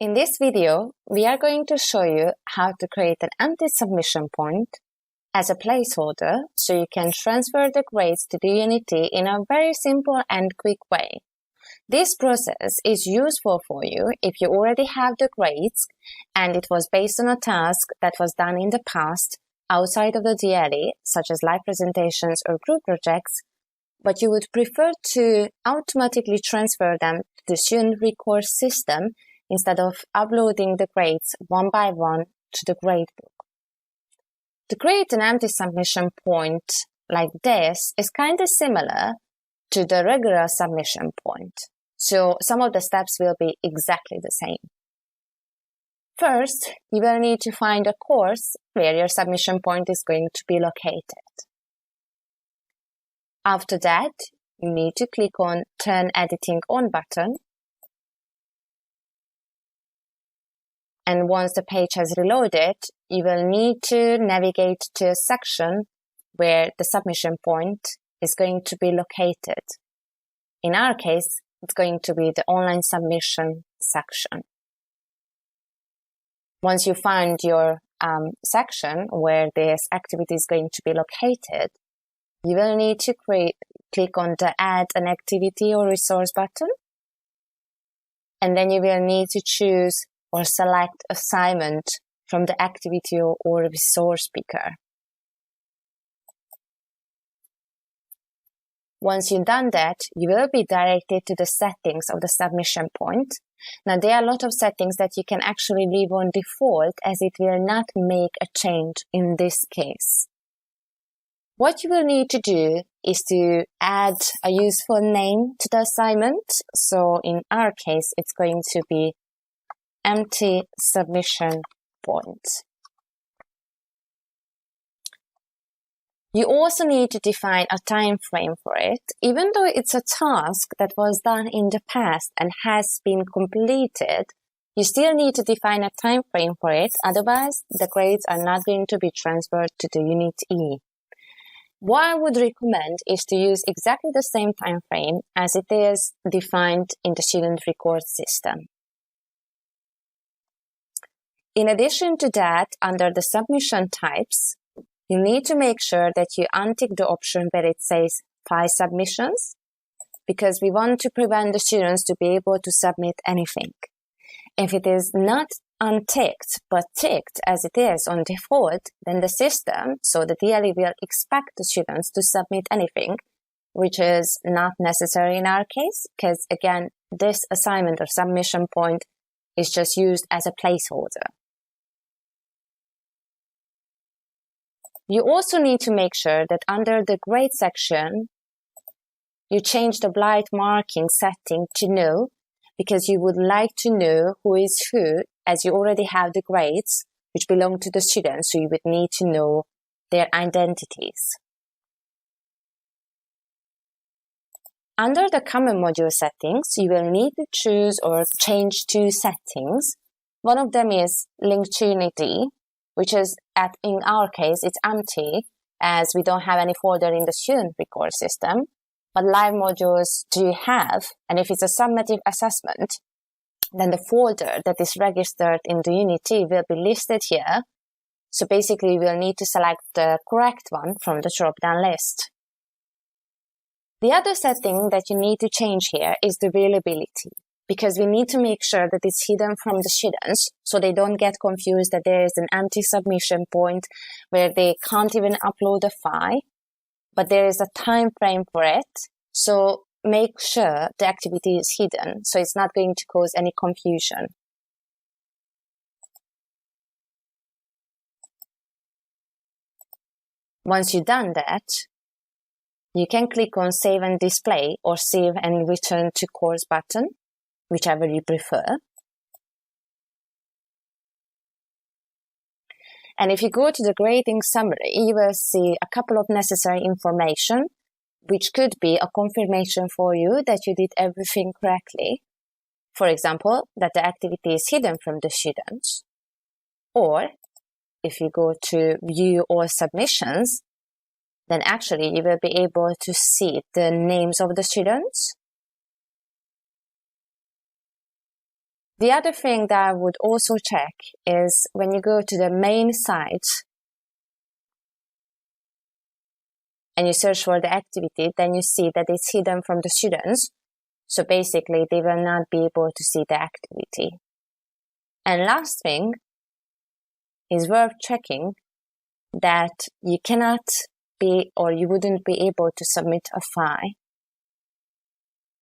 In this video, we are going to show you how to create an empty submission point as a placeholder so you can transfer the grades to the Unity in a very simple and quick way. This process is useful for you if you already have the grades and it was based on a task that was done in the past outside of the DLE, such as live presentations or group projects, but you would prefer to automatically transfer them to the student record system instead of uploading the grades one by one to the gradebook. To create an empty submission point like this is kind of similar to the regular submission point. So some of the steps will be exactly the same. First, you will need to find a course where your submission point is going to be located. After that, you need to click on Turn Editing On button. And once the page has reloaded, you will need to navigate to a section where the submission point is going to be located. In our case, it's going to be the online submission section. Once you find your section where this activity is going to be located, you will need to click on the Add an Activity or Resource button. And then you will need to choose or select assignment from the activity or resource picker. Once you've done that, you will be directed to the settings of the submission point. Now, there are a lot of settings that you can actually leave on default as it will not make a change in this case. What you will need to do is to add a useful name to the assignment. So in our case, it's going to be empty submission point. You also need to define a time frame for it. Even though it's a task that was done in the past and has been completed, you still need to define a time frame for it. Otherwise, the grades are not going to be transferred to the Unit E. What I would recommend is to use exactly the same time frame as it is defined in the student record system. In addition to that, under the submission types, you need to make sure that you untick the option where it says file submissions, because we want to prevent the students to be able to submit anything. If it is not unticked but ticked as it is on default, then the system, so the DLE, will expect the students to submit anything, which is not necessary in our case, because again, this assignment or submission point is just used as a placeholder. You also need to make sure that under the grade section, you change the Blight Marking setting to no, because you would like to know who is who, as you already have the grades which belong to the students, so you would need to know their identities. Under the common module settings, you will need to choose or change two settings. One of them is link to Unity, which is, in our case, it's empty as we don't have any folder in the student record system, but live modules do have, and if it's a summative assessment, then the folder that is registered in the Unity will be listed here. So basically, we'll need to select the correct one from the drop-down list. The other setting that you need to change here is the availability, because we need to make sure that it's hidden from the students so they don't get confused that there is an empty submission point where they can't even upload a file, but there is a time frame for it. So make sure the activity is hidden so it's not going to cause any confusion. Once you've done that, you can click on Save and Display or Save and Return to Course button, whichever you prefer. And if you go to the grading summary, you will see a couple of necessary information, which could be a confirmation for you that you did everything correctly. For example, that the activity is hidden from the students. Or if you go to View All Submissions, then actually you will be able to see the names of the students, The other thing that I would also check is when you go to the main site and you search for the activity, then you see that it's hidden from the students. So basically, they will not be able to see the activity. And last thing is worth checking that you cannot be, or you wouldn't be able to submit a file